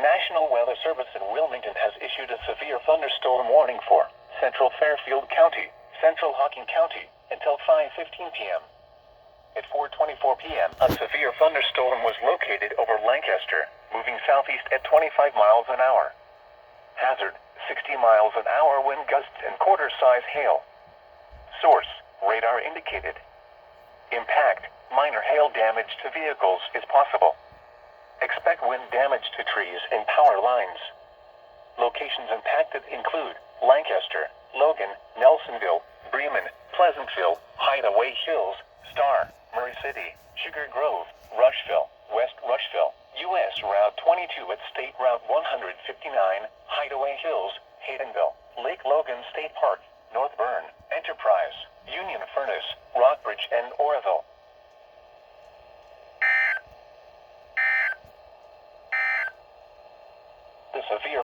National Weather Service in Wilmington has issued a severe thunderstorm warning for Central Fairfield County, Central Hocking County, until 5:15 p.m. At 4:24 p.m., a severe thunderstorm was located over Lancaster, moving southeast at 25 miles an hour. Hazard, 60 miles an hour wind gusts and quarter-size hail. Source, radar indicated. Impact, minor hail damage to vehicles is possible. Expect wind damage to trees and power lines. Locations impacted include Lancaster, Logan, Nelsonville, Bremen, Pleasantville, Hideaway Hills, Star, Murray City, Sugar Grove, Rushville, West Rushville, U.S. Route 22 at State Route 159, Hideaway Hills, Haydenville, Lake Logan State Park, North Bern, Enterprise, Union Furnace, Rockbridge, and Oroville. The severe